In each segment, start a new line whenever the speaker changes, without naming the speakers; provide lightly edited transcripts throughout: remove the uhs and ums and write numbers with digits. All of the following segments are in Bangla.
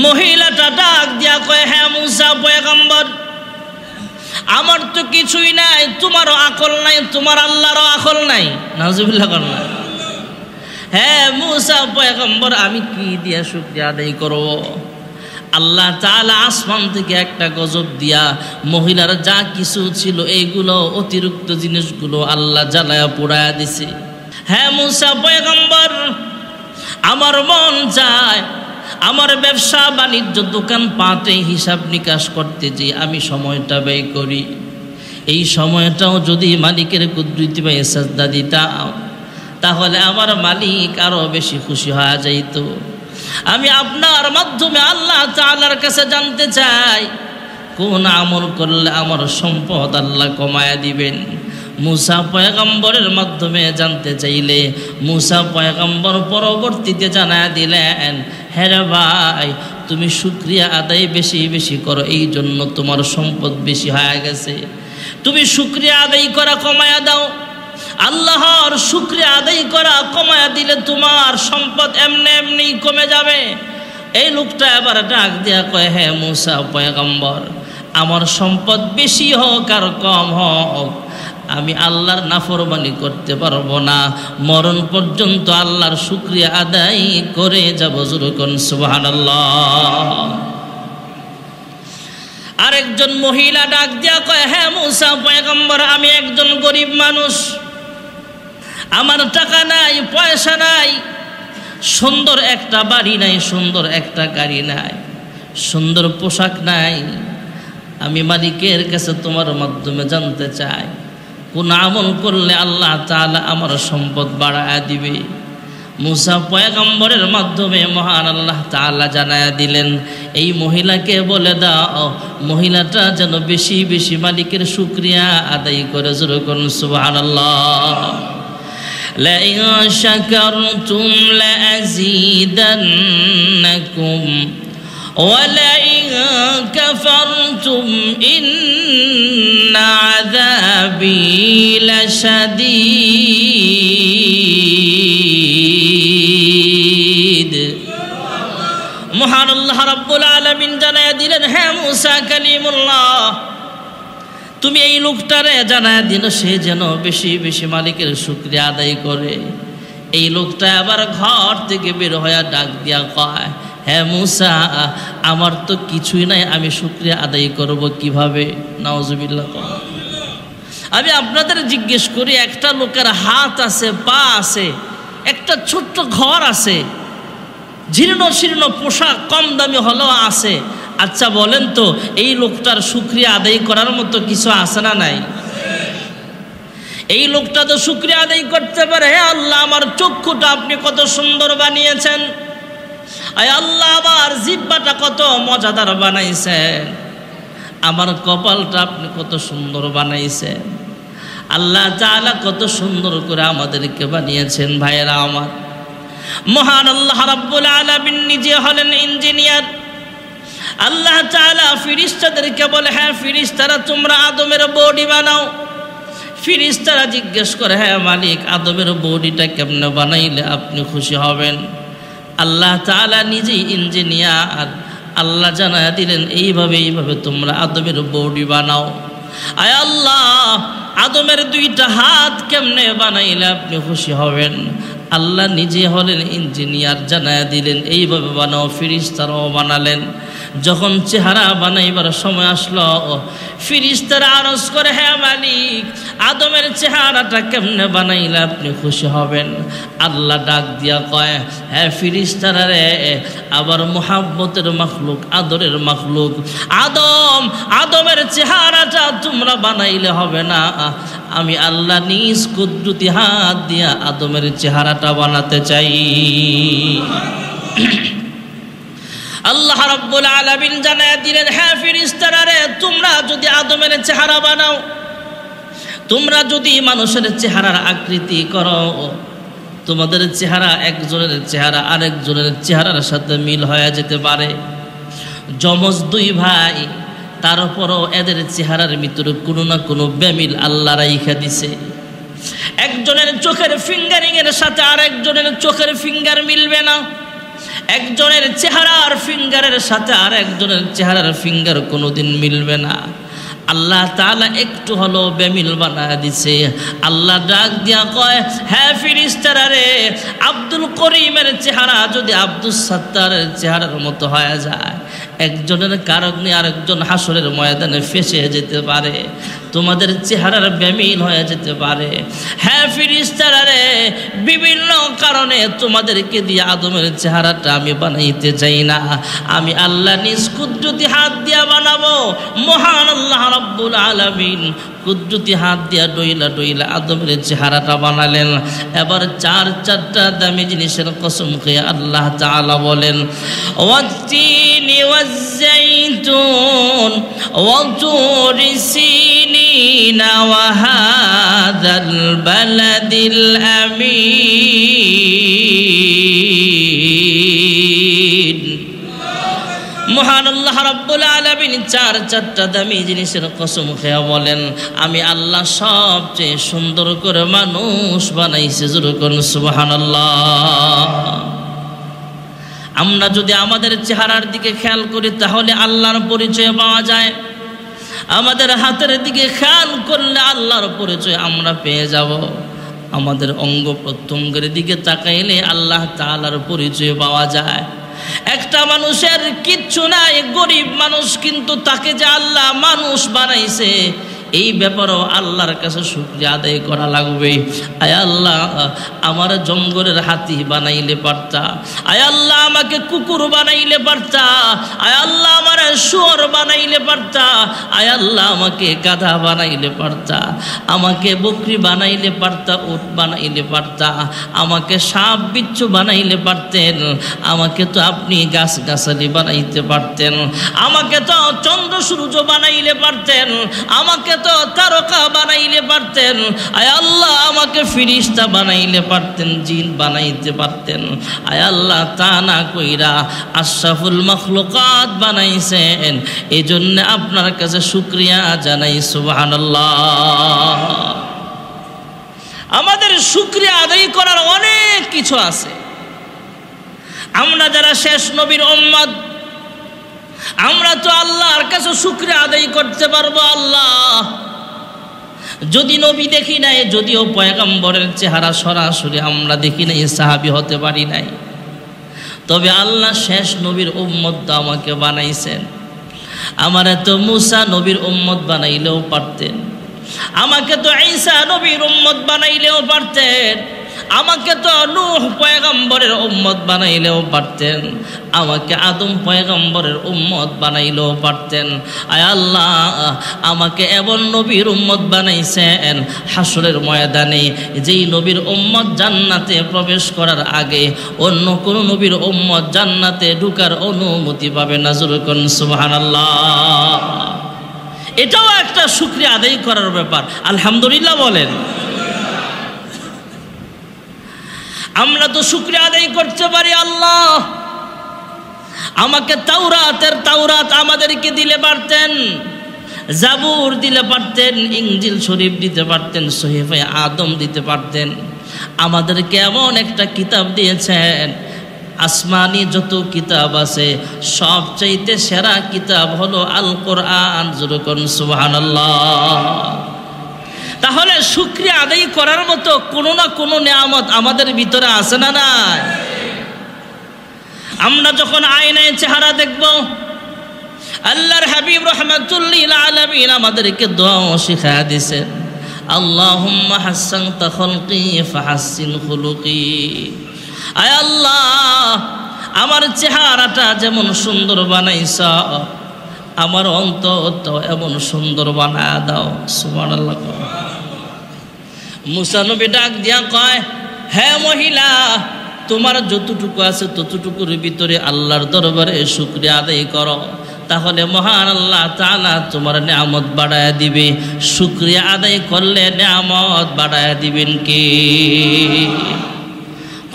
মহিলাটা ডাক দিয়া কয়, হ্যাঁ মুসা পয়গম্বর, আমার তো কিছুই নাই, তোমারও আকল নাই, তোমার আল্লাহরও আকল নাই। নাউজুবিল্লাহ কর না। হ্যাঁ মুসা পয়গম্বর, আমি কি দিয়া শুকরিয়া আদায় করব? আল্লাহ তাআলা আসমান থেকে একটা গজব দিয়া মহিলার যা কিছু ছিল এইগুলো অতিরিক্ত জিনিসগুলো আল্লাহ জ্বালায়া পোড়ায়া দিছে। হ্যাঁ মুসা পয়গম্বর, আমার মন চায় আমার ব্যবসা বাণিজ্য দোকান পাটে হিসাব নিকাশ করতে যে আমি সময়টা ব্যয় করি, এই সময়টাও যদি মালিকের কুদরতি বা সাজদা দিতাম তাহলে আমার মালিক আরো বেশি খুশি হয়ে যাইত। আমি আপনার মাধ্যমে আল্লাহ তাআলার কাছে জানতে চাই কোন আমল করলে আমার সম্পদ আল্লাহ কমায়া দিবেন। মুসা পয়গম্বরের মাধ্যমে জানতে চাইলে মুসা পয়গম্বর পরবর্তীতে জানায়া দিলেন, হ্যাঁ রে ভাই, তুমি শুকরিয়া আদায় বেশি বেশি করো, এই জন্য তোমার সম্পদ বেশি হয়ে গেছে। তুমি শুকরিয়া আদায় করা কমায়া দাও, আল্লাহর শুকরিয়া আদায় করা কমায়া দিলে তোমার সম্পদ এমনি এমনি কমে যাবে। এই লোকটা এবার ডাক দিয়া কয়, হ্যাঁ মুসা পয়গম্বর, আমার সম্পদ বেশি হোক আর কম হোক, আমি আল্লাহর নাফরমানি করতে পারবো না, মরণ পর্যন্ত আল্লাহর শুকরিয়া আদায় করে যাব। যুরকুন সুবহানাল্লাহ। আরেকজন মহিলা ডাক দিয়া কয়, হ্যাঁ মুসা পয়গম্বর, আমি একজন গরিব মানুষ, আমার টাকা নাই, পয়সা নাই, সুন্দর একটা বাড়ি নাই, সুন্দর একটা গাড়ি নাই, সুন্দর পোশাক নাই। আমি মালিকের কাছে তোমার মাধ্যমে জানতে চাই কোন আমল করলে আল্লাহ তাআলা আমার সম্পদ বাড়ায়া দিবে। মুসা পয়গম্বরের মাধ্যমে মহান আল্লাহ তাআলা জানায়া দিলেন, এই মহিলাকে বলে দাও মহিলাটা যেন বেশি বেশি মালিকের শুকরিয়া আদায় করে। যুরকুন সুবহানাল্লাহ। لئن شكرتم لأزيدنكم ولئن كفرتم إن عذابي لشديد। মহান আল্লাহ রাব্বুল আলামিন জানায়া দিলেন, হ্যাঁ মুসা কালিমুল্লাহ, তুমি এই লোকটারে জানায়া দিন সে যেন বেশি বেশি মালিকের শুকরিয়া আদায় করে। এই লোকটা আবার ঘর থেকে বের হয়ে ডাক দিয়া কয়, হ্যাঁ মুসা, আমার তো কিছুই নাই, আমি শুকরিয়া আদায় করব কিভাবে? নাউজুবিল্লাহ। আমি আপনাদের জিজ্ঞেস করি, একটা লোকের হাত আছে, পা আছে, একটা ছোট্ট ঘর আছে, জীর্ণ শীর্ণ পোশাক কম দামি হলেও আছে, আচ্ছা বলেন তো এই লোকটার শুকরিয়া আদায় করার মতো কিছু আছে না নাই? এই লোকটা তো শুকরিয়া আদায় করতে পারে, হে আল্লাহ আমার চক্ষুটা আপনি কত সুন্দর বানিয়েছেন, আয় আল্লাহ আমার জিহ্বাটা কত মজাদার বানাইছেন, আমার কপালটা আপনি কত সুন্দর বানাইছেন, আল্লাহ তাআলা কত সুন্দর করে আমাদেরকে বানিয়েছেন। ভাইয়েরা আমার, মহান আল্লাহ রাব্বুল আলামিন নিজে হলেন ইঞ্জিনিয়ার। আল্লাহ তাআলা ফেরেশতাদেরকে বলে, হ্যাঁ ফেরেশতারা তোমরা আদমের বডি বানাও। ফেরেশতারা জিজ্ঞেস করে, হ্যাঁ মালিক আদমের বডিটা কেমনে বানাইলে আপনি খুশি হবেন? আল্লাহ তাআলা নিজেই ইঞ্জিনিয়ার, আল্লাহ জানায়া দিলেন এইভাবে এইভাবে তোমরা আদমের বডি বানাও। আয় আল্লাহ আদমের দুইটা হাত কেমনে বানাইলে আপনি খুশি হবেন? আল্লাহ নিজে হলেন ইঞ্জিনিয়ার, জানায়া দিলেন এইভাবে বানাও। ফেরেশতারাও বানালেন। যখন চেহারা বানাইবার সময় আসলো, ফেরেশতারা আরজ করে, হ্যাঁ মালিক আদমের চেহারাটা কেমনে বানাইলে আপনি খুশি হবেন? আল্লাহ ডাক দিয়া কয়, হ্যাঁ ফেরেশতারা রে, আবার মুহাব্বতের মাখলুক, আদরের মাখলুক আদমের চেহারাটা তোমরা বানাইলে হবে না, আমি আল্লাহ নিজ কুদরতি হাত দিয়া আদমের চেহারাটা বানাতে চাই। আল্লাহ রাব্বুল আলামিন জানায়া দিলেন, হ্যাঁ ফেরেশতারা রে, তোমরা যদি আদমের চেহারা বানাও, তোমরা যদি মানুষের চেহারার আকৃতি করো, তোমাদের চেহারা একজনের চেহারা আরেকজনের চেহারার সাথে মিল হয়ে যেতে পারে। যমজ দুই ভাই, তারপরও এদের চেহারার ভিতরে কোনো না কোনো বেমিল আল্লাহ রাইখা দিছে। একজনের চোখের ফিঙ্গারিং এর সাথে আরেকজনের চোখের ফিঙ্গার মিলবে না, একজনের চেহারার ফিঙ্গারের সাথে আর একজনের চেহারার ফিঙ্গার কোনোদিন মিলবে না। আল্লাহ তাআলা একটু হলো বেমিল বানায় দিছে। আল্লাহ ডাক দিয়া কয়, হ্যাঁ ফেরেশতারা রে, আব্দুল করিমের চেহারা যদি আব্দুল সাত্তারের চেহারার মতো হয়ে যায়, একজনের কারণে আরেকজন হাসরের ময়দানে ফেসে যেতে পারে, তোমাদের চেহারার বেমিল হয়ে যেতে পারে। হ্যাঁ ফেরেশতারা রে, বিভিন্ন কারণে তোমাদেরকে দিয়ে আদমের চেহারাটা আমি বানাইতে চাই না, আমি আল্লাহ নিজ কুদরতি হাত দিয়া বানাবো। মহান আল্লাহ রাব্বুল আলামিন কুদরতি হাত দিয়া ডইলা ডইলা আদমের চেহারাটা বানালেন। এবার চারটা দামি জিনিসের কসম খেয়ে আল্লাহ তাআলা বলেন, ওয়াত্তিনি ওয়াজ্জাইতুন ওয়া তুরি সিনিনা ওয়া হাযাল বালাদিল আমিন। মহান আল্লাহ রাব্বুল আলামিন চারটা দামি জিনিসের কসম খেয়ে বলেন, আমি আল্লাহ সবচেয়ে সুন্দর করে মানুষ বানাইছি। জোরে করুন সুবহানাল্লাহ। আমরা যদি আমাদের চেহারার দিকে খেয়াল করি তাহলে আল্লাহর পরিচয় পাওয়া যায়। আমাদের হাতের দিকে খেয়াল করলে আল্লাহর পরিচয় আমরা পেয়ে যাব। আমাদের অঙ্গ প্রত্যঙ্গের দিকে তাকাইলে আল্লাহ তাআলার পরিচয় পাওয়া যায়। একটা মানুষের কিচ্ছু নাই, গরিব মানুষ, কিন্তু তাকে যে আল্লাহ মানুষ বানাইছে এই ব্যাপারেও আল্লাহর কাছে শুকরিয়া আদায় করা লাগবে। আয় আল্লাহ, আমার জঙ্গলের হাতি বানাইলে পারতা, আয় আল্লাহ আমাকে কুকুর বানাইলে পারতা, আয় আল্লাহ আমার শুয়োর বানাইলে পারতা, আয় আল্লাহ আমাকে গাধা বানাইলে পারতা, আমাকে বকরি বানাইলে পারতা, উট বানাইলে পারতা, আমাকে সাপ বিচ্ছু বানাইলে পারতেন, আমাকে তো আপনি গাছ গাছালি বানাইতে পারতেন, আমাকে তো চন্দ্র সূর্য বানাইলে পারতেন, আমাকে তো তারকা বানাইলে পারতেন, আয় আল্লাহ আমাকে ফেরেশতা বানাইলে পারতেন, জিন বানাইতে পারতেন। আয় আল্লাহ তা না কইরা আশরাফুল মাখলুকাত বানাইছেন, এই জন্য আপনার কাছে শুকরিয়া জানাই। সুবহানাল্লাহ। আমাদের শুকরিয়া আদায় করার অনেক কিছু আছে। আমরা যারা শেষ নবীর উম্মত, আমরা তো আল্লাহর কাছে শুকরিয়া আদায় করতে পারবো। আল্লাহ, যদি নবী দেখি নাই, যদিও পয়গম্বরের চেহারা সরাসরি আমরা দেখি নাই, সাহাবী হতে পারি নাই, তবে আল্লাহ শেষ নবীর উম্মত আমাকে বানাইছেন। আমারে তো মুসা নবীর উম্মত বানাইলেও পারতেন, আমাকে তো ঈসা নবীর উম্মত বানাইলেও পারতেন, আমাকে তো নূহ পয়গম্বরের উম্মত বানাইলেও পারতেন, আমাকে আদম পয়গম্বরের উম্মত বানাইলেও পারতেন। আয় আল্লাহ, আমাকে এমন নবীর উম্মত বানাইছেন হাসরের ময়দানে যেই নবীর উম্মত জান্নাতে প্রবেশ করার আগে অন্য কোন নবীর উম্মত জান্নাতে ঢুকার অনুমতি পাবে না। জোরে করুন সুবহানাল্লাহ। এটাও একটা শুকরিয়া আদায় করার ব্যাপার। আলহামদুলিল্লাহ বলেন। আমরা তো শুকরিয়া আদায় করতে পারি, আল্লাহ আমাকে তাওরাত আমাদেরকে দিলে পারতেন, জাবুর দিলে পারতেন, ইনজিল শরীফ দিতে পারতেন, সহিফে আদম দিতে পারতেন। আমাদেরকে এমন একটা কিতাব দিয়েছেন, আসমানি যত কিতাব আছে সবচাইতে সেরা কিতাব হলো আল কোরআন। জোরে করুন সুবহানাল্লাহ। তাহলে শুকরিয়া আদায় করার মতো কোনো না কোনো নিয়ামত আমাদের ভিতরে আছে না নাই? আমরা যখন আয়নায় চেহারা দেখব, আল্লাহর হাবিব রাহমাতুল্লিল আলামিন আমাদেরকে দোয়াও শিখায়া দিয়েছেন, আল্লাহুম্মা হাসসানতা খালকি ফাহাসসিন খুলুকি। আয় আল্লাহ, আমার চেহারাটা যেমন সুন্দর বানাইছ, আমার অন্তরটা এমন সুন্দর বানায় দাও। সুবহানাল্লাহ। মুসা নবী ডাক দিয়া কয়, হে মহিলা, তোমার যতটুকু আছে ততটুকুর ভিতরে আল্লাহর দরবারে শুকরিয়া আদায় করো, তাহলে মহান আল্লাহ তাআলা তোমার নিয়ামত বাড়ায় দিবে। শুকরিয়া আদায় করলে নিয়ামত বাড়ায় দিবেন কে?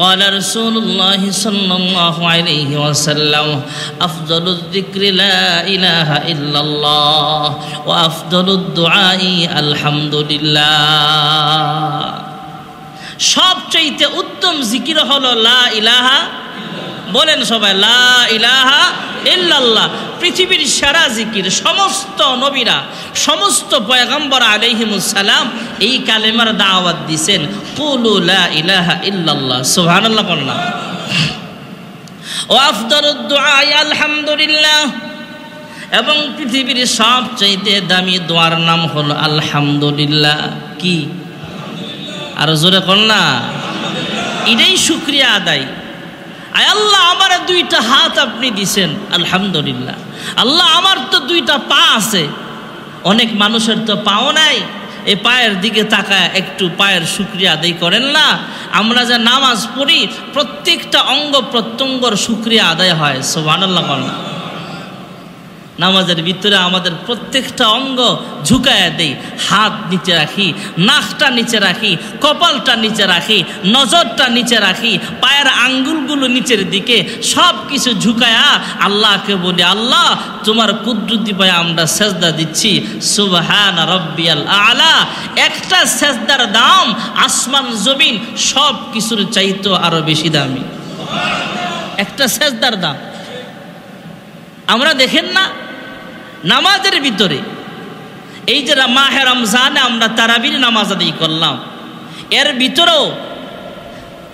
قال رسول الله صلى الله عليه وسلم أفضل الذكر لا إله إلا الله وأفضل الدعاء الحمد لله। সবচেয়ে উত্তম জিকির হলো লা ইলাহা। বলেন সবাই লা ইলাহা ইল্লাল্লাহ। পৃথিবীর সেরা জিকির। সমস্ত নবীরা, সমস্ত পয়গম্বর আলাইহিমুস সালাম এই কালেমার দাওয়াত দিয়েছেন, কুলু লা ইলাহা ইল্লাল্লাহ। সুবহানাল্লাহ বললাম। ও আফদালুদ দুআ আলহামদুলিল্লাহ। এবং পৃথিবীর সবচাইতে দামি দোয়ার নাম হলো আলহামদুলিল্লাহ। কি? আরো জোরে কোন না? এটাই শুকরিয়া আদায়। আয় আল্লাহ, আমার দুইটা হাত আপনি দিছেন, আলহামদুলিল্লাহ। আল্লাহ, আমার তো দুইটা পা আছে, অনেক মানুষের তো পাও নাই। এই পায়ের দিকে তাকায় একটু পায়ের শুকরিয়া আদায় করেন না? আমরা যে নামাজ পড়ি প্রত্যেকটা অঙ্গ প্রত্যঙ্গর শুকরিয়া আদায় হয়। সুবহানাল্লাহ বলেন। নামাজের ভিতরে আমাদের প্রত্যেকটা অঙ্গ ঝুঁকায় দেই, হাত নিচে রাখি, নাকটা নিচে রাখি, কপালটা নিচে রাখি, নজরটা নিচে রাখি, পায়ের আঙ্গুলগুলো নিচের দিকে, সব কিছু ঝুঁকায়া আল্লাহকে বলি, আল্লাহ তোমার কুদরতি পায়ে আমরা সেজদা দিচ্ছি। সুবহান রাব্বিয়াল আলা। একটা সেজদার দাম আসমান জমিন সব কিছুর চাইতো আরো বেশি দামি। একটা সেজদার দাম। আমরা দেখেন না নামাজের ভিতরে, এই যে মাহে রমজানে আমরা তারাবির নামাজ আদায় করলাম, এর ভিতরেও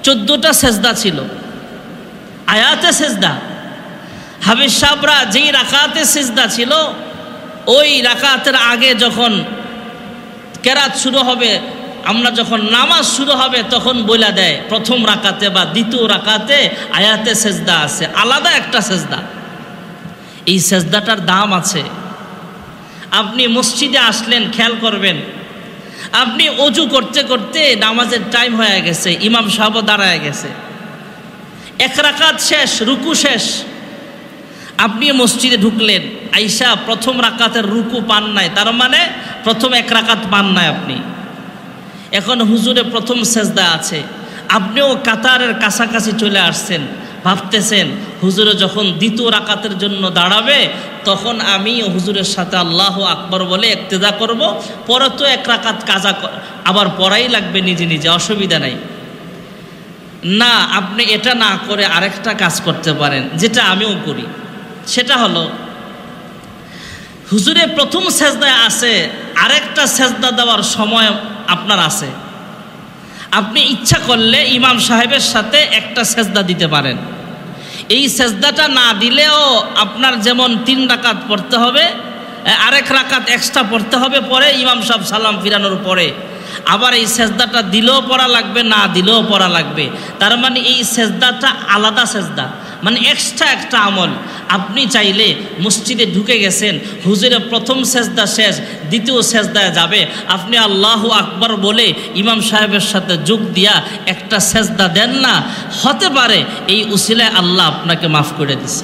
14টা সেজদা ছিল, আয়াতে সেজদা। হাফেজ সাহেবরা যেই রাকাতে সেজদা ছিল, ওই রাকাতের আগে যখন কেরাত শুরু হবে, আমরা যখন নামাজ শুরু হবে তখন বলে দেয় প্রথম রাকাতে বা দ্বিতীয় রাকাতে আয়াতে সেজদা আছে, আলাদা একটা সেজদা। এই সেজদাটার দাম আছে। আপনি মসজিদে আসলেন, খেয়াল করবেন, আপনি অজু করতে করতে নামাজের টাইম হয়ে গেছে, ইমাম সাহেব দাঁড়ায় গেছে, এক রাকাত শেষ, রুকু শেষ, আপনি মসজিদে ঢুকলেন, আইসা প্রথম রাকাতের রুকু পান নাই, তার মানে প্রথম এক রাকাত পান নাই আপনি। এখন হুজুরে প্রথম সেজদা আছে, আপনিও কাতারের কাছাকাছি চলে আসছেন, ভাবতেছেন হুজুরে যখন দ্বিতীয় রাকাতের জন্য দাঁড়াবে তখন আমি হুজুরের সাথে আল্লাহু আকবার বলে ইক্তেদা করব, পরে তো এক রাকাত কাজা আবার পড়াই লাগবে নিজে নিজে, অসুবিধা নাই। না, আপনি এটা না করে আরেকটা কাজ করতে পারেন, যেটা আমিও করি। সেটা হলো, হুজুরে প্রথম সেজদায় আছে, আরেকটা সেজদা দেওয়ার সময় আপনার আছে, আপনি ইচ্ছা করলে ইমাম সাহেবের সাথে একটা সেজদা দিতে পারেন। এই সেজদাটা না দিলেও আপনার যেমন 3 রাকাত পড়তে হবে, আরেক রাকাত এক্সট্রা পড়তে হবে পরে ইমাম সাহেব সালাম ফিরানোর পরে, আবার এই সেজদাটা দিলেও পড়া লাগবে, না দিলেও পড়া লাগবে। তার মানে এই সেজদাটা আলাদা সেজদা, মানে এক্সট্রা একটা আমল। আপনি চাইলে মসজিদে ঢুকে গেছেন, হুজুরের প্রথম সেজদা শেষ, দ্বিতীয় সেজদায় যাবে, আপনি আল্লাহু আকবার বলে ইমাম সাহেবের সাথে যোগ দিয়া একটা সেজদা দেন না, হতে পারে এই উসিলায় আল্লাহ আপনাকে মাফ করে দিছে।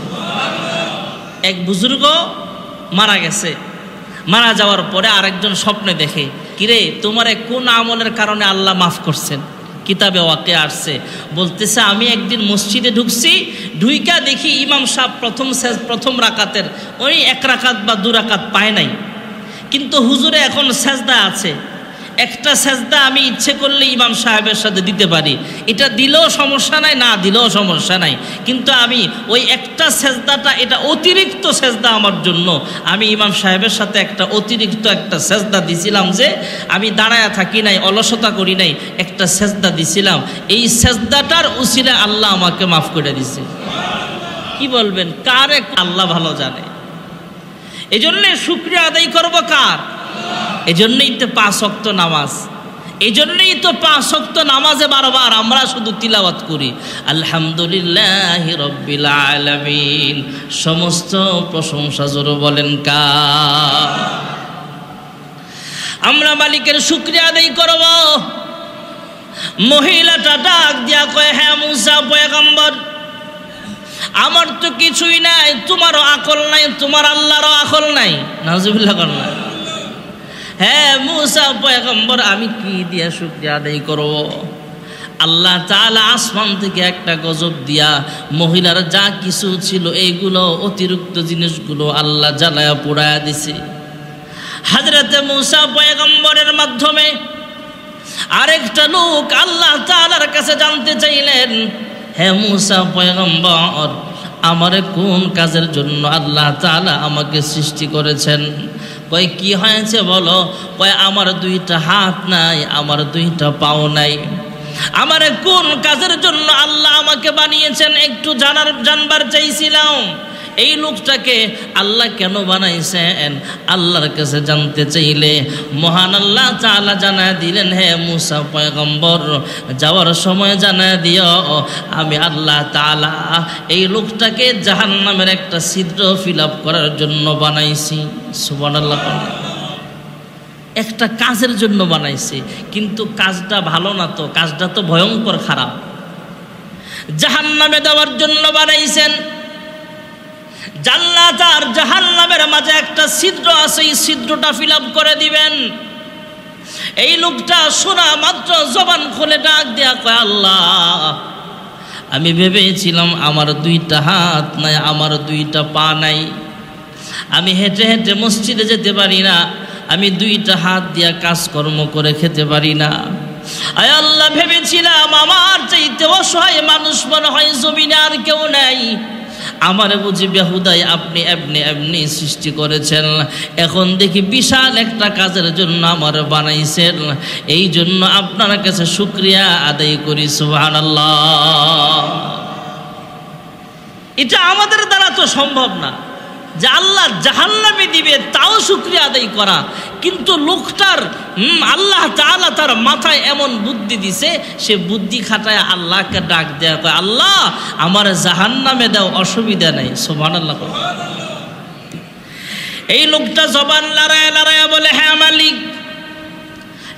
এক বুজুর্গ মারা গেছে, মারা যাওয়ার পরে আরেকজন স্বপ্নে দেখে, কিরে তোমারে কোন আমলের কারণে আল্লাহ মাফ করছেন? কিতাবে ওয়াকে আসছে, বলতেছে আমি একদিন মসজিদে ঢুকছি, ঢুইকা দেখি ইমাম সাহেব প্রথম রাকাতের ওই 1 রাকাত বা 2 রাকাত পায় নাই, কিন্তু হুজুরে এখন সেজদা আছে, একটা সেজদা আমি ইচ্ছে করলে ইমাম সাহেবের সাথে দিতে পারি, এটা দিলেও সমস্যা নাই, না দিলেও সমস্যা নাই, কিন্তু আমি ওই একটা সেজদাটা, এটা অতিরিক্ত সেজদা আমার জন্য, আমি ইমাম সাহেবের সাথে একটা অতিরিক্ত একটা সেজদা দিছিলাম, যে আমি দাঁড়ায়া থাকি নাই, অলসতা করি নাই, একটা সেজদা দিছিলাম, এই সেজদাটার উসিলে আল্লাহ আমাকে মাফ করে দিছে। কি বলবেন? কার? আল্লাহ ভালো জানে। এই জন্যে শুকরিয়া আদায় করবো কার? এই জন্যই তো 5 ওয়াক্ত নামাজ, এই জন্যই তো 5 ওয়াক্ত নামাজে বারবার আমরা শুধু তিলাওয়াত করি, আলহামদুলিল্লাহি রাব্বিল আলামিন। সমস্ত প্রশংসা জোরে বলেন কার? আমরা মালিকের শুকরিয়া আদায় করব। মহিলাটা ডাক দিয়া কয়, হ্যাঁ মুসা পয়গম্বর, আমার তো কিছুই নাই, তোমারও আকল নাই, তোমার আল্লাহরও আকল নাই। নাউজুবিল্লাহ করনা। হ্যাঁ মুসা পয়গম্বর, আমি কি দিয়া শুকরিয়া আদায় করব? আল্লাহ তাআলা আসমান থেকে একটা গজব দিয়া মহিলার যা কিছু ছিল এইগুলো অতিরিক্ত জিনিসগুলো আল্লাহ জ্বালায়া পোড়ায়া দিছে। হযরতে মুসা পয়গম্বরের মাধ্যমে আরেকটা লোক আল্লাহ তাআলার কাছে জানতে চাইলেন, হে মূসা পয়গম্বর, আমারে কোন কাজের জন্য আল্লাহ তাআলা আমাকে সৃষ্টি করেছেন? কয় কি হয়েছে বলো? কয় আমার দুইটা হাত নাই, আমার দুইটা পাও নাই। আমারে কোন কাজের জন্য আল্লাহ আমাকে বানিয়েছেন একটু জানবার চাইছিলাম। এই লোকটাকে আল্লাহ কেন বানাইছেন আল্লাহর কাছে জানতে চাইলে মহান আল্লাহ তাআলা জানায় দিলেন, হে মূসা পয়গম্বর, যাওয়ার সময় জানায় দিও আমি আল্লাহ তাআলা এই লোকটাকে জাহান্নামের একটা ছিদ্র ফিল আপ করার জন্য বানাইছি। সুবহানাল্লাহ। একটা কাজের জন্য বানাইছে, কিন্তু কাজটা ভালো না, তো কাজটা তো ভয়ঙ্কর খারাপ। জাহান্নামে দেওয়ার জন্য বানাইছেন। জান্নাত আর জাহান্নামের মাঝে একটা ছিদ্র আছে, এই ছিদ্রটা ফিল আপ করে দিবেন। এই লোকটা শোনা মাত্র জবান খুলে ডাক দেয়া কয়, আল্লাহ, আমি ভেবেছিলাম আমার দুইটা হাত নাই, আমার দুইটা পা নাই, আমি হেঁটে হেঁটে মসজিদে যেতে পারি না, আমি দুইটা হাত দিয়া কাজকর্ম করে খেতে পারি না। আয় আল্লাহ, ভেবেছিলাম আমার চাইতে অসহায় মানুষ মনে হয় জমিনে আর কেউ নাই, আমারে বুঝি বেহুদাই আপনি এমনি সৃষ্টি করেছেন। এখন দেখি বিশাল একটা কাজের জন্য আমার বানাইছেন, এই জন্য আপনার কাছে শুকরিয়া আদায় করি। সুবহানাল্লাহ। এটা আমাদের দ্বারা তো সম্ভব না যে আল্লাহ জাহান্নামে দিবে তাও শুকরিয়া আদায় করা, কিন্তু লোকটার আল্লাহ তাআলা তার মাথায় এমন বুদ্ধি দিছে, সে বুদ্ধি খাটায় আল্লাহকে ডাক দেয়া কয়, আল্লাহ আমার জাহান্নামে দাও, অসুবিধা নাই। সুবহানাল্লাহ। এই লোকটা জবান লড়ায় লড়ায় বলে, হ্যাঁ মালিক,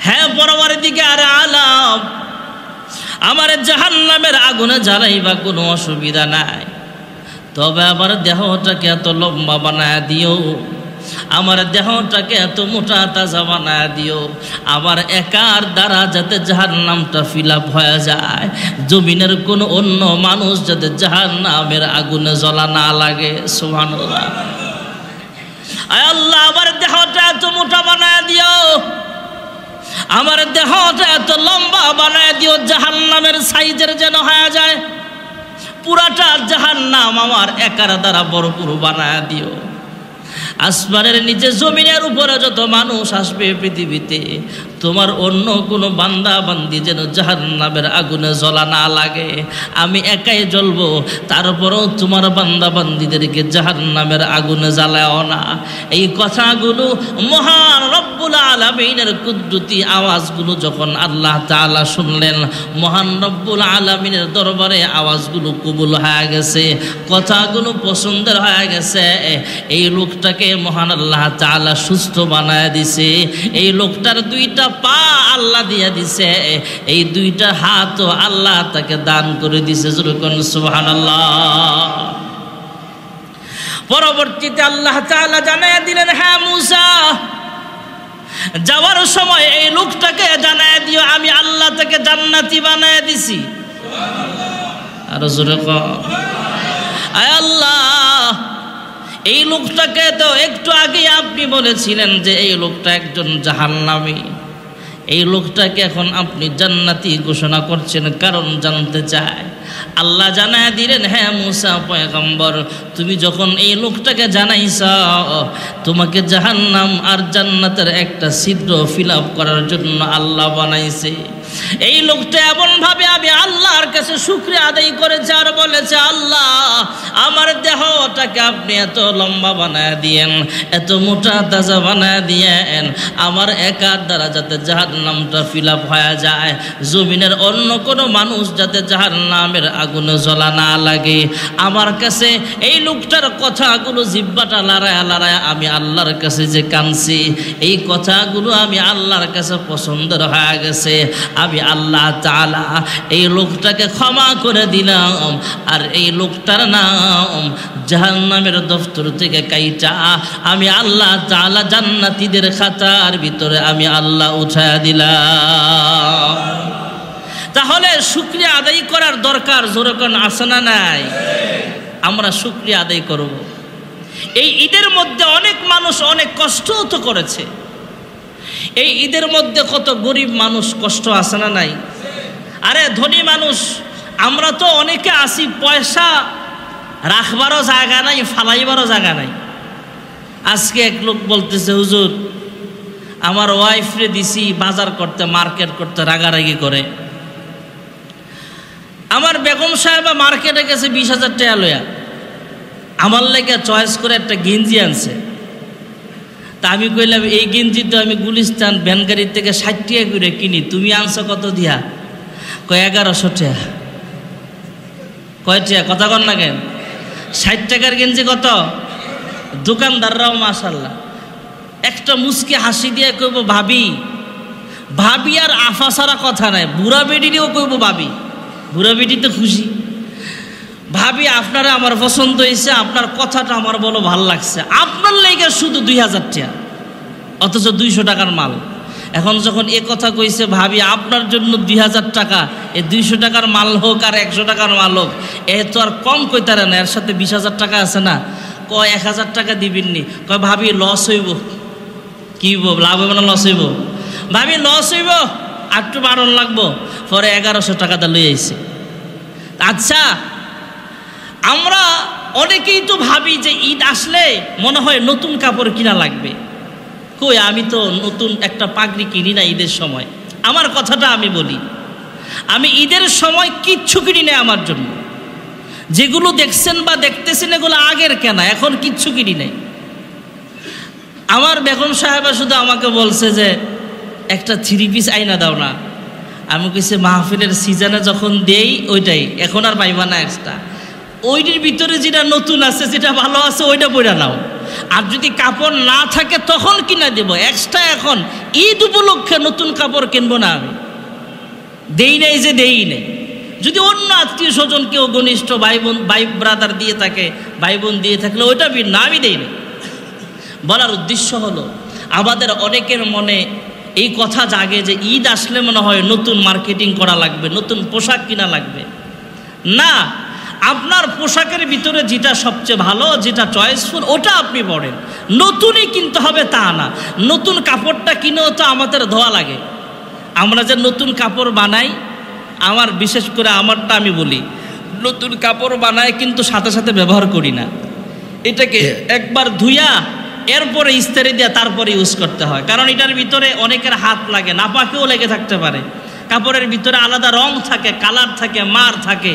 হ্যাঁ পরওয়ারদিগার আলাম, আমার জাহান্নামের আগুনে জ্বালাইবা, কোনো অসুবিধা নাই, তবে আমার দেহটাকে এত লম্বা বানায় দিও, আমার দেহটাকে এত মোটা তাজা বানায় দিও, আমার একার দ্বারা যাতে জাহান্নামটা ফিল আপ হয়ে যায়, জমিনের কোনো অন্য মানুষ যাতে জাহান্নামের আগুনে জ্বলা না লাগে। সুবহানাল্লাহ। আয় আল্লাহ, আমার দেহটা এত মোটা বানায় দিও, আমার দেহটা এত লম্বা বানায় দিও, জাহান্নামের সাইজের যেন হয়ে যায়, পুরাটা জাহান্নাম আমার একার দ্বারা ভরপুর বানায় দিও। আসমানের নিচে জমিনের উপরে যত মানুষ আসবে পৃথিবীতে, তোমার অন্য কোনো বান্দা বান্দি যেন জাহান্নামের আগুনে জ্বলা না লাগে, আমি একাই জ্বলবো, তারপরেও তোমার বান্দা বান্দিদেরকে জাহান্নামের আগুনে জ্বালাও না। এই কথাগুলো মহান রব্বুল আলামিনের কুদরতি আওয়াজগুলো যখন আল্লাহ তাআলা শুনলেন, মহান রব্বুল আলামিনের দরবারে আওয়াজগুলো কবুল হয়ে গেছে, কথাগুলো পছন্দের হয়ে গেছে। এই লোকটাকে মহান আল্লাহ তাআলা সুস্থ বানায় দিছে, এই লোকটার দুইটা পা আল্লাহ দিয়া দিছে, এই দুইটা হাতও আল্লাহ তাকে দান করে দিছে। যেরকম সুবহানাল্লাহ। পরবর্তীতে আল্লাহ তাআলা জানায় দিলেন, হ্যাঁ মূসা, যাওয়ার সময় এই লোকটাকে জানায় দিও আমি আল্লাহ তাকে জান্নাতি বানায় দিছি। আর জোরে কও, আয় আল্লাহ, এই লোকটাকে তো একটু আগে আপনি বলেছিলেন যে এই লোকটা একজন জাহান্নামী, এই লোকটাকে এখন আপনি জান্নাতি ঘোষণা করছেন, কারণ জানতে চায়। আল্লাহ জানায় দিলেন, হ্যাঁ মূসা পয়গম্বর, তুমি যখন এই লোকটাকে জানাইছ, তোমাকে জাহান্নাম আর জান্নাতের একটা ছিদ্র ফিল আপ করার জন্য আল্লাহ বানাইছে। এই লোকটা এমন ভাবে আমি আল্লাহর কাছে শুকরিয়া আদায় করেছে আর বলেছে, আল্লাহ আমার দেহটাকে আপনি এত লম্বা বানায় দিয়েন, এত মোটা তাজা বানায় দিয়েন, আমার একার দ্বারা যাতে জাহান্নামটা ফিল আপ হয়ে যায়, জমিনের অন্য কোনো মানুষ যাতে জাহান্নামের আগুনে জ্বলা না লাগে। আমার কাছে এই লোকটার কথাগুলো জিহ্বাটা লড়ায় লড়ায় আমি আল্লাহর কাছে যে কাঁদছি, এই কথাগুলো আমি আল্লাহর কাছে পছন্দের হয়ে গেছে। আমি আল্লাহ তাআলা এই লোকটাকে ক্ষমা করে দিলাম, আর এই লোকটার নাম জাহান্নামের দফতর থেকে কাইটা আমি আল্লাহ তাআলা জান্নাতীদের খাতার ভিতরে আমি আল্লাহ উঠায়া দিলাম। তাহলে শুকরিয়া আদায় করার দরকার যেরকম আছে না নাই? আমরা শুকরিয়া আদায় করব। এই ঈদের মধ্যে অনেক মানুষ অনেক কষ্টও তো করেছে, এই ঈদের মধ্যে কত গরিব মানুষ কষ্ট আছে না নাই? আরে ধনী মানুষ আমরা তো অনেকে আসি পয়সা রাখবারও জায়গা নাই, ফালাইবারও জায়গা নাই। আজকে এক লোক বলতেছে, হুজুর আমার ওয়াইফরে দিছি বাজার করতে, মার্কেট করতে, রাগারাগি করে। আমার বেগম সাহেবা মার্কেটে গেছে 20,000 টাকা লইয়া, আমার লেগে চয়েস করে একটা গেঞ্জি আনছে। তা আমি কইলাম, এই গেঞ্জি তো আমি গুলিস্তান ভ্যানগাড়ির থেকে 60 টাকা করে কিনি, তুমি আনছো কত দিয়া? কয় 1100 টাকা। কয় টাকা? কথা কন না কেন? 60 টাকার গেঞ্জি কত? দোকানদাররাও মাশাল্লাহ একটা মুচকে হাসি দিয়ে কইব ভাবি। ভাবি আর আফা ছাড়া কথা নাই, বুড়া বেডিরেও কইব ভাবি। বুড়া বেডি তো খুশি, ভাবি আপনারা আমার পছন্দ হয়েছে, আপনার কথাটা আমার বলো ভাল লাগছে, আপনার লেগে শুধু 2000 টাকা, অথচ 200 টাকার মাল। এখন যখন এ কথা কইছে ভাবি আপনার জন্য 2000 টাকা, এই 200 টাকার মাল হোক আর 100 টাকার মাল হোক, এ তো আর কম কইতারে না, এর সাথে 20,000 টাকা আছে না। কয় 1000 টাকা দিবেননি? কয় ভাবি লস হইব। কি লাভ হইব না লস হইব? ভাবি লস হইব, আর একটু বাড়ন লাগবো। পরে 1100 টাকাটা লই আইছে। আচ্ছা, আমরা অনেকেই তো ভাবি যে ঈদ আসলে মনে হয় নতুন কাপড় কিনা লাগবে। কই, আমি তো নতুন একটা পাগড়ি কিনি না ঈদের সময়। আমার কথাটা আমি বলি, আমি ঈদের সময় কিচ্ছু কিনি না আমার জন্য। যেগুলো দেখছেন বা দেখতেছেন এগুলো আগের কেনা, এখন কিচ্ছু কিনি নাই। আমার বেগম সাহেবা শুধু আমাকে বলছে যে একটা 3 পিস আইনা দাও না। আমি কইছি মাহফিলের সিজনে যখন দেই ওইটাই, এখন আর পাইবা না এক্সট্রা। ওইটির ভিতরে যেটা নতুন আছে, যেটা ভালো আছে ওইটা পরে নাও। আর যদি কাপড় না থাকে তখন কিনা দেব এক্সট্রা। এখন ঈদ উপলক্ষে নতুন কাপড় কিনবো না আমি, দেই নাই যে দেই নেই। যদি অন্য আত্মীয় স্বজন কেউ ঘনিষ্ঠ ভাই বোন, ভাই ব্রাদার দিয়ে থাকে, ভাই বোন দিয়ে থাকলে ওইটা না, আমি দেই না। বলার উদ্দেশ্য হলো, আমাদের অনেকের মনে এই কথা জাগে যে ঈদ আসলে মনে হয় নতুন মার্কেটিং করা লাগবে, নতুন পোশাক কিনা লাগবে। না, আপনার পোশাকের ভিতরে যেটা সবচেয়ে ভালো, যেটা চয়েসফুল, ওটা আপনি পরেন। নতুনই কিনতে হবে তা না। নতুন কাপড়টা কিনেও তো আমাদের ধোয়া লাগে। আমরা যে নতুন কাপড় বানাই, আমার বিশেষ করে আমারটা আমি বলি, নতুন কাপড় বানায় কিন্তু সাথে সাথে ব্যবহার করি না। এটাকে একবার ধুইয়া এরপরে ইস্ত্রি দিয়ে তারপরে ইউজ করতে হয়, কারণ এটার ভিতরে অনেকের হাত লাগে, নাপাকেও লেগে থাকতে পারে। কাপড়ের ভিতরে আলাদা রং থাকে, কালার থাকে, মার থাকে।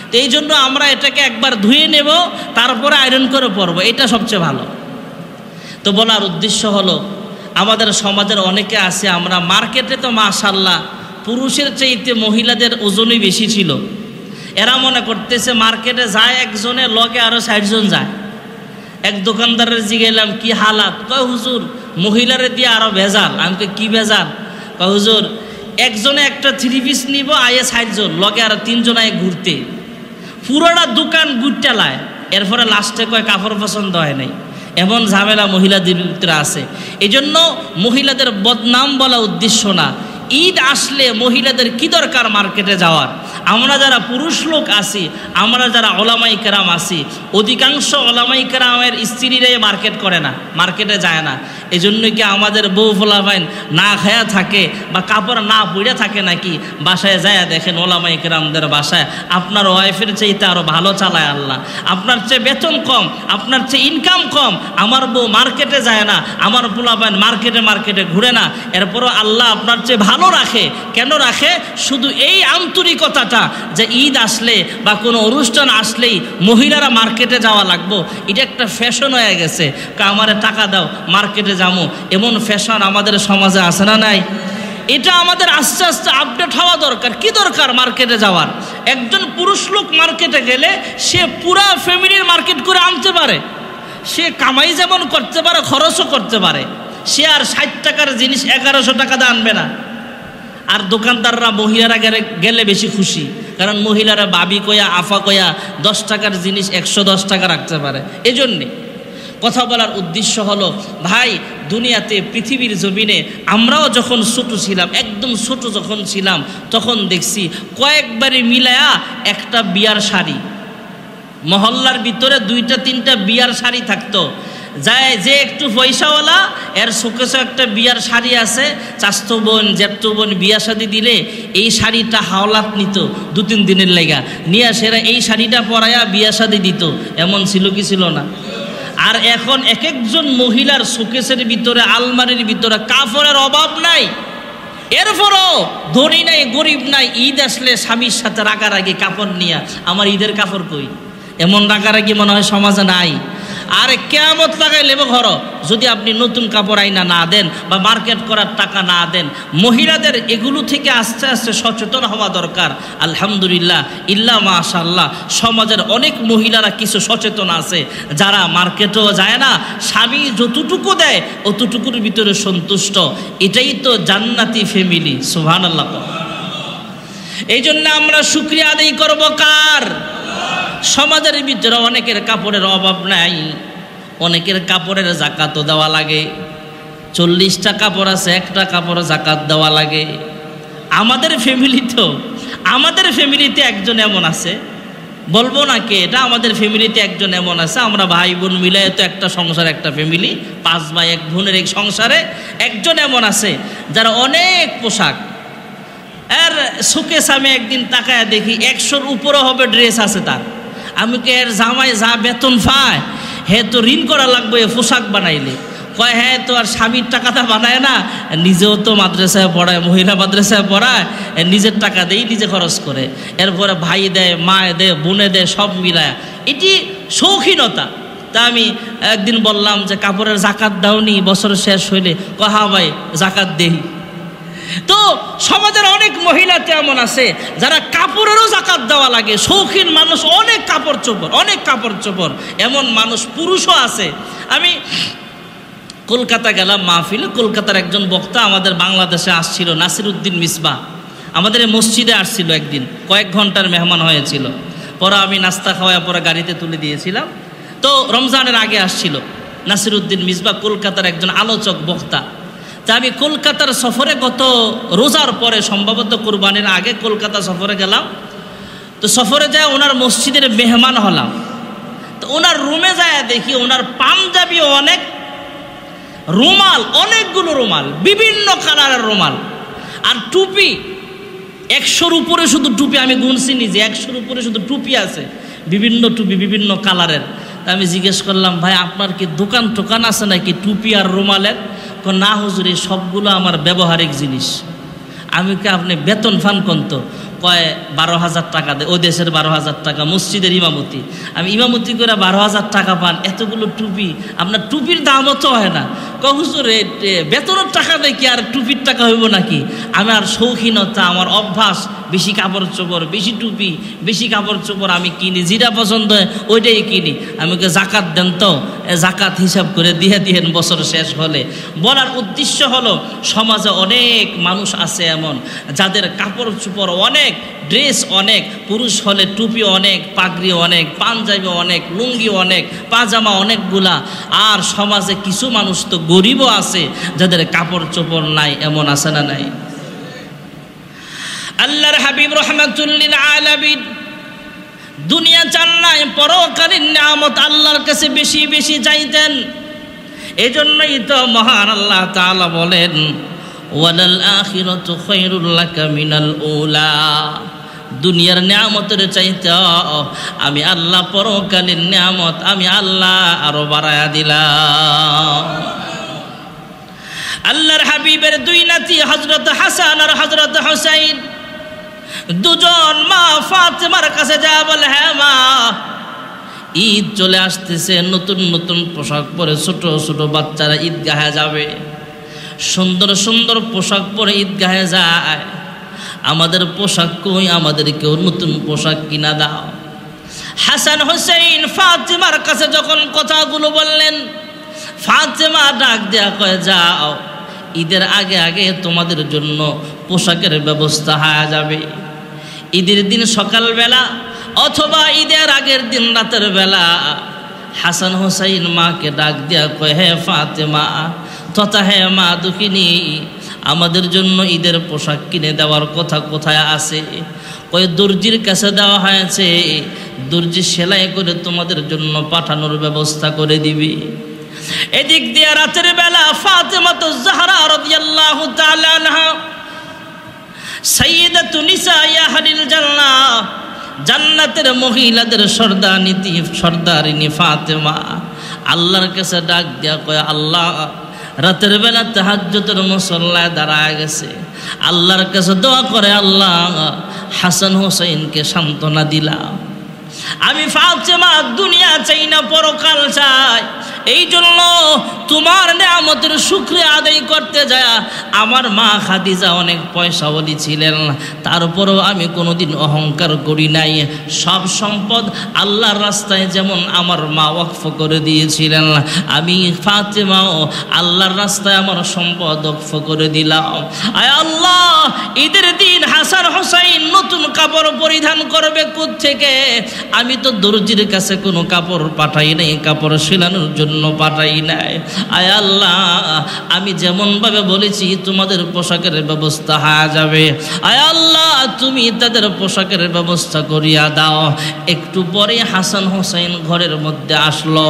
তো এই জন্য আমরা এটাকে একবার ধুয়ে নেব, তারপরে আয়রন করে পরবো, এটা সবচেয়ে ভালো। তো বলার উদ্দেশ্য হলো, আমাদের সমাজের অনেকে আছে, আমরা মার্কেটে তো মাশাল্লাহ পুরুষের চাইতে মহিলাদের ওজনই বেশি ছিল। এরা মনে করতেছে মার্কেটে যায় একজনে, লগে আরো 60 জন যায়। এক দোকানদারের জিগেলাম কি হালাত? কয় হুজুর মহিলারে দিয়ে আরো ভেজাল। আমি কি ভেজাল? কয় হুজুর একজনে একটা 3 পিস নিব, আয়ে 60 জন, লগে আরো 3 জন আয়ে ঘুরতে, পুরোটা দোকান গুট্টালায়। এরপরে লাস্টে কয় কাপড় পছন্দ হয় নাই। এমন ঝামেলা মহিলাদের ভিতরে আছে। এই জন্য মহিলাদের বদনাম বলা উদ্দেশ্য না। ঈদ আসলে মহিলাদের কি দরকার মার্কেটে যাওয়ার? আমরা যারা পুরুষ লোক আছি, আমরা যারা ওলামাই কেরাম আছি, অধিকাংশ ওলামাই কেরামের স্ত্রীরাই মার্কেট করে না, মার্কেটে যায় না। এই জন্যই কি আমাদের বউ ফোলাফাইন না খায়া থাকে বা কাপড় না পরে থাকে নাকি? বাসায় যায় দেখেন ওলামাই কেরামদের বাসায় আপনার ওয়াইফের চাইতে আরও ভালো চালায় আল্লাহ, আপনার চেয়ে বেতন কম, আপনার চেয়ে ইনকাম কম, আমার বউ মার্কেটে যায় না, আমার ফোলাফাইন মার্কেটে ঘুরে না, এরপরও আল্লাহ আপনার চেয়ে ভালো রাখে। কেন রাখে? শুধু এই আন্তরিকতাটা যে ঈদ আসলে বা কোনো অনুষ্ঠান আসলেই মহিলারা মার্কেটে যাওয়া লাগবো, এটা একটা ফ্যাশন হয়ে গেছে। আমারে টাকা দাও মার্কেটে যাবো, এমন ফ্যাশন আমাদের সমাজে আছে না নাই? এটা আমাদের আস্তে আস্তে আপডেট হওয়া দরকার। কি দরকার মার্কেটে যাওয়ার? একজন পুরুষ লোক মার্কেটে গেলে সে পুরা ফ্যামিলির মার্কেট করে আনতে পারে, সে কামাই যেমন করতে পারে খরচও করতে পারে। সে আর 60 টাকার জিনিস 1100 টাকা দিয়ে আনবে না। আর দোকানদাররা মহিলারা গেলে বেশি খুশি, কারণ মহিলারা বাবি কয়া আফা কয়া 10 টাকার জিনিস 110 টাকা রাখতে পারে। এই জন্যে কথা বলার উদ্দেশ্য হলো, ভাই দুনিয়াতে পৃথিবীর জমিনে আমরাও যখন ছোট ছিলাম, একদম ছোট যখন ছিলাম, তখন দেখছি কয়েকবারে মিলায়া একটা বিয়ার শাড়ি, মহল্লার ভিতরে 2টা 3টা বিয়ার শাড়ি থাকতো। যায় যে একটু পয়সাওয়ালা এর শোকেসে একটা বিয়ার শাড়ি আছে, চাস্তো বোন জ্যাঠতো বোন বিয়া শাদি দিলে এই শাড়িটা হাওলাত নিত 2-3 দিনের লেগা, নিয়ে সেরা এই শাড়িটা পরায়া বিয়া শাদি দিত। এমন ছিল কি ছিল না? আর এখন এক একজন মহিলার শোকেসের ভিতরে আলমারির ভিতরে কাপড়ের অভাব নাই, এরপরও ধনী নাই গরিব নাই, ঈদ আসলে স্বামীর সাথে রাগারাগি কাপড় নিয়ে আমার ঈদের কাপড় কই, এমন রাগারাগি মনে হয় সমাজে নাই। আর কেয়ামত লাগাইলে ঘর যদি আপনি নতুন কাপড় আইনা না দেন বা মার্কেট করার টাকা না দেন। মহিলাদের এগুলো থেকে আস্তে আস্তে সচেতন হওয়া দরকার। আলহামদুলিল্লাহ, ইল্লা মাশাআল্লাহ, সমাজের অনেক মহিলারা কিছু সচেতন আছে, যারা মার্কেটেও যায় না, স্বামী যতটুকু দেয় অতটুকুর ভিতরে সন্তুষ্ট। এটাই তো জান্নাতি ফ্যামিলি। সুবহানাল্লাহ। এই জন্য আমরা শুকরিয়া আদায় করব কার? সমাজের ভিতরে অনেকের কাপড়ের অভাব নাই, অনেকের কাপড়ের জাকাতও দেওয়া লাগে। 40টা কাপড় আছে, একটা কাপড় জাকাত দেওয়া লাগে। আমাদের ফ্যামিলিতে একজন এমন আছে, বলবো না কে এটা, আমাদের ফ্যামিলিতে একজন এমন আছে, আমরা ভাই বোন মিলে তো একটা সংসার, একটা ফ্যামিলি, 5 ভাই 1 বোনের এক সংসারে একজন এমন আছে যারা অনেক পোশাক। এর শোকেস আমি একদিন তাকায় দেখি 100-র উপরও হবে ড্রেস আছে তার। আমি কে এর জামাই যা বেতন পায় হে তো ঋণ করা লাগবে পোশাক বানাইলে। কয় হ্যাঁ, তো আর স্বামীর টাকাটা বানায় না, নিজেও তো মাদ্রাসায় পড়ায়, মহিলা মাদ্রাসায় পড়ায়, নিজের টাকা দেই, নিজে খরচ করে, এরপরে ভাই দেয়, মা দেয়, বোনে দেয়, সব মিলায়। এটি শৌখিনতা। তা আমি একদিন বললাম যে কাপড়ের জাকাত দাওনি বছর শেষ হইলে? কয় হ্যাঁ ভাই জাকাত দেই। তো সমাজের অনেক মহিলা তেমন আছে যারা কাপড়েরও জাকাত দেওয়া লাগে, শৌখিন মানুষ, অনেক কাপড় চোপড়, এমন মানুষ পুরুষও আছে। আমি কলকাতা গেলাম মাহফিলে, কলকাতার একজন বক্তা আমাদের বাংলাদেশে আসছিল, নাসিরউদ্দিন মিসবাহ, আমাদের মসজিদে আসছিল একদিন, কয়েক ঘন্টার মেহমান হয়েছিল। পরে আমি নাস্তা খাওয়ায় পরে গাড়িতে তুলে দিয়েছিলাম। তো রমজানের আগে আসছিল নাসিরউদ্দিন মিসবাহ, কলকাতার একজন আলোচক বক্তা। তা আমি কলকাতার সফরে গত রোজার পরে, সম্ভবত কুরবানির আগে কলকাতা সফরে গেলাম। তো সফরে যায় ওনার মসজিদের মেহমান হলাম। তো ওনার রুমে যায় দেখি ওনার পাঞ্জাবি অনেক, রুমাল অনেকগুলো, রুমাল বিভিন্ন কালারের রুমাল, আর টুপি 100-র উপরে শুধু টুপি। আমি গুনছি নিজে 100-র উপরে শুধু টুপি আছে, বিভিন্ন টুপি বিভিন্ন কালারের। আমি জিজ্ঞেস করলাম, ভাই আপনার কি দোকান আছে নাকি টুপি আর রুমালের? না হুজুর, এই সবগুলো আমার ব্যবহারিক জিনিস। আমি কি আপনি বেতন ফান কত? কয় 12,000 টাকা দেয়, ওই দেশের 12,000 টাকা, মসজিদের ইমামতি। আমি ইমামতি করে 12,000 টাকা পান, এতগুলো টুপি, আপনার টুপির দামও তো হয় না। কয় হুজুর বেতনের টাকা দেয় কি আর টুপির টাকা হইব নাকি? আমার শৌখিনতা, আমার অভ্যাস, বেশি কাপড় চোপড়, বেশি টুপি, বেশি কাপড় চোপড় আমি কিনি, যেটা পছন্দ হয় ওইটাই কিনি। আমি ওকে জাকাত দেন তো, জাকাত হিসাব করে দিয়ে দিয়েন বছর শেষ হলে। বলার উদ্দেশ্য হলো সমাজে অনেক মানুষ আছে এমন যাদের কাপড় চোপড় অনেক, ড্রেস অনেক, পুরুষ হলে টুপি অনেক, পাগড়ি অনেক, পাঞ্জাবি অনেক, লুঙ্গি অনেক, পাজামা অনেকগুলা। আর সমাজে কিছু মানুষ তো গরিবও আছে যাদের কাপড় চোপড় নাই, এমন আছে না নাই? আল্লাহর হাবিব রাহমাতুল লিল আলামিন দুনিয়া চান নাই, পরকালীন নিয়ামত আল্লাহর কাছে বেশি বেশি চাইতেন। এজন্যই তো মহান আল্লাহ তাআলা বলেন, ওয়ালাল আখিরাতু খায়রুল লাকা মিনাল উলা। দুনিয়ার নিয়ামতের চাইতে আমি আল্লাহ পরকালীন নিয়ামত আমি আল্লাহ আরো বাড়ায়া দিলাম। আল্লাহর হাবিবের 2 নাতি হযরত হাসান আর হযরত হুসাইন দুজন মা ফাতেমার কাছে যা বলে, হ্যাঁ মা, ঈদ চলে আসতেছে, নতুন নতুন পোশাক পরে ছোট ছোট বাচ্চারা ঈদগাহে যাবে, সুন্দর সুন্দর পোশাক পরে ঈদগাহে যায়, আমাদের পোশাক কই, আমাদেরকেও নতুন পোশাক কিনা দাও। হাসান হুসাইন ফাতেমার কাছে যখন কথাগুলো বললেন, ফাতেমা ডাক দেয়া কয়, যাও ঈদের আগে আগে তোমাদের জন্য পোশাকের ব্যবস্থা হয়ে যাবে। ঈদের দিন সকালবেলা অথবা ঈদের আগের দিন রাতের বেলা হাসান হুসাইন মাকে ডাক দেয়া কয়, হে ফাতেমা তথা হে মা দুঃখিনী, আমাদের জন্য ঈদের পোশাক কিনে দেওয়ার কথা কোথায় আছে? কয় দর্জির কাছে দেওয়া হয়েছে, দর্জি সেলাই করে তোমাদের জন্য পাঠানোর ব্যবস্থা করে দিবি। এদিক দিয়ে রাতের বেলা ফাতেমাতুজ জাহরা রাদিয়াল্লাহু তাআলা আনহা সাইয়্যিদাতু নিসাই আহলিল জান্নাহ, জান্নাতের মহিলাদের সর্দারিনী ফাতেমা আল্লাহর কাছে ডাক দিয়া কয়, আল্লাহ রাতের বেলা তাহাজ্জুদের মুসল্লায় দাঁড়ায় গেছে, আল্লাহর কাছে দোয়া করে, আল্লাহ হাসান হোসেনকে সান্ত্বনা দিলাম। আমি ফাতেমা দুনিয়া চাই না, পরকাল চাই। এই জন্য তোমার নেয়ামতের শুকরিয়া আদায় করতে যায় আমার মা খাদিজা অনেক পয়সাওয়ালি ছিলেন, তারপরও আমি কোনোদিন অহংকার করি নাই। সব সম্পদ আল্লাহর রাস্তায় যেমন আমার মা ওয়াকফ করে দিয়েছিলেন, আমি ফাতেমাও আল্লাহর রাস্তায় আমার সম্পদ ওয়াকফ করে দিলাম। আয় আল্লাহ, ঈদের দিন হাসান হোসেন নতুন কাপড় পরিধান করবে কোত্থেকে? আমি তো দর্জির কাছে কোনো কাপড় পাঠাই নাই, কাপড় সেলানোর জন্য পাঠাই নাই। আয় আল্লাহ, আমি যেমন ভাবে বলেছি তোমাদের পোশাকের ব্যবস্থা হয়ে যাবে। আয় আল্লাহ, তুমি তাদের পোশাকের ব্যবস্থা করিয়া দাও। একটু পরে হাসান হোসেন ঘরের মধ্যে আসলো।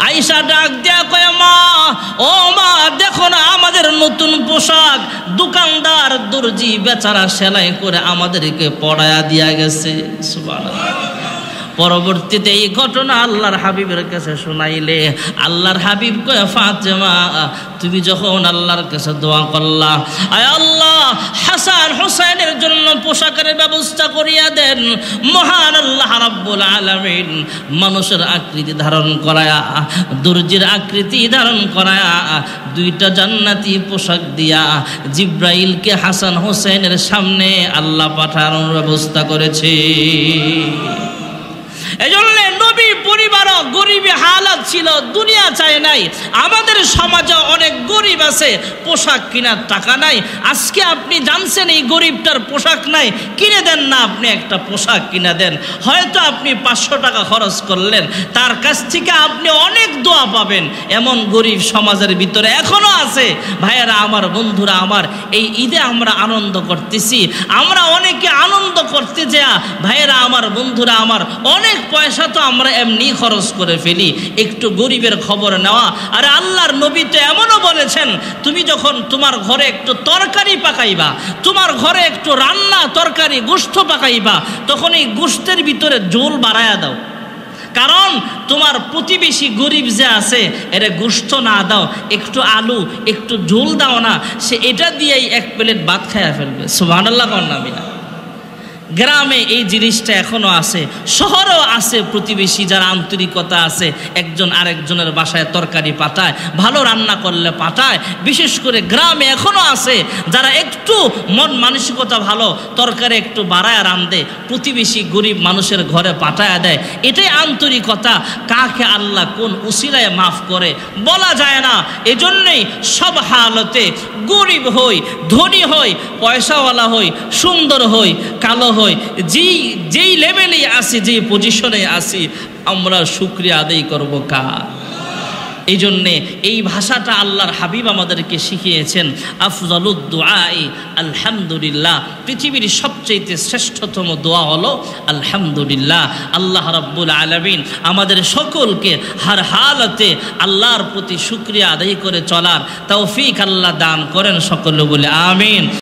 আয়েশা ডাক দেয়া কয়, মা ও মা, দেখো না আমাদের নতুন পোশাক দোকানদার দর্জি বেচারা সেলাই করে আমাদেরকে পরায়া দিয়া গেছে। সুবহানাল্লাহ। পরবর্তীতে এই ঘটনা আল্লাহর হাবিবের কাছে শোনাইলে আল্লাহর হাবিব কয়, ফাতেমা তুমি যখন আল্লাহর কাছে দোয়া করলা, আয় আল্লাহ হাসান হোসেনের জন্য পোশাকের ব্যবস্থা করিয়া দেন, মহান আল্লাহ রাব্বুল আলামিন মানুষের আকৃতি ধারণ করায়া, দর্জির আকৃতি ধারণ করায়া দুইটা জান্নাতি পোশাক দিয়া জিব্রাইলকে হাসান হোসেনের সামনে আল্লাহ পাঠানোর ব্যবস্থা করেছে। এজন্য নবী পরিবারও গরিবী হালাত ছিল, দুনিয়া চায় নাই। আমাদের সমাজে অনেক গরিব আছে, পোশাক কেনার টাকা নাই। আজকে আপনি জানছেন এই গরিবটার পোশাক নাই, কিনে দেন না, আপনি একটা পোশাক কিনে দেন। হয়তো আপনি 500 টাকা খরচ করলেন, তার কাছ থেকে আপনি অনেক দোয়া পাবেন। এমন গরিব সমাজের ভিতরে এখনো আছে। ভাইয়েরা আমার, বন্ধুরা আমার, এই ঈদে আমরা আনন্দ করতেছি, আমরা অনেকে আনন্দ করতে যা ভাইয়েরা আমার, বন্ধুরা আমার, অনেক পয়সা তো আমরা এমনি খরচ করে ফেলি। একটু গরিবের খবর নেওয়া। আর আল্লাহর নবী তো এমনও বলেছেন, তুমি যখন তোমার ঘরে একটু তরকারি পাকাইবা, তোমার ঘরে একটু রান্না তরকারি গোশত পাকাইবা, তখন এই গোশতের ভিতরে ঝোল বাড়ায়া দাও। কারণ তোমার প্রতিবেশী গরিব যে আছে, এর গোশত না দাও, একটু আলু একটু ঝোল দাও না, সে এটা দিয়েই 1 প্লেট ভাত খাইয়া ফেলবে। সুবহানাল্লাহ কন্যা মিয়া। গ্রামে এই জিনিসটা এখনো আছে, শহরেও আছে। প্রতিবেশী যারা আন্তরিকতা আছে, একজন আরেকজনের বাসায় তরকারি পাঠায়, ভালো রান্না করলে পাঠায়। বিশেষ করে গ্রামে এখনো আছে যারা একটু মন মানসিকতা ভালো, তরকারি একটু বাড়ায় রান্ধে, প্রতিবেশী গরিব মানুষের ঘরে পাঠায় দেয়। এটাই আন্তরিকতা। কাকে আল্লাহ কোন উসিলায় মাফ করে বলা যায় না। এজন্যই সব হালতে গরিব হই, ধনী হই, পয়সাওয়ালা হই, সুন্দর হই, কালো হই, যেই লেভেলে আসি, যেই পজিশনে আসি, আমরা শুকরিয়া আদায় করব কার? এই জন্যে এই ভাষাটা আল্লাহর হাবিব আমাদেরকে শিখিয়েছেন। আফজালুদ দুআই আলহামদুলিল্লাহ। পৃথিবীর সবচেয়ে শ্রেষ্ঠতম দোয়া হলো আলহামদুলিল্লাহ। আল্লাহ রাব্বুল আলামিন আমাদের সকলকে হর হালতে আল্লাহর প্রতি শুকরিয়া আদায় করে চলার তৌফিক আল্লাহ দান করেন। সকলে বলে আমিন।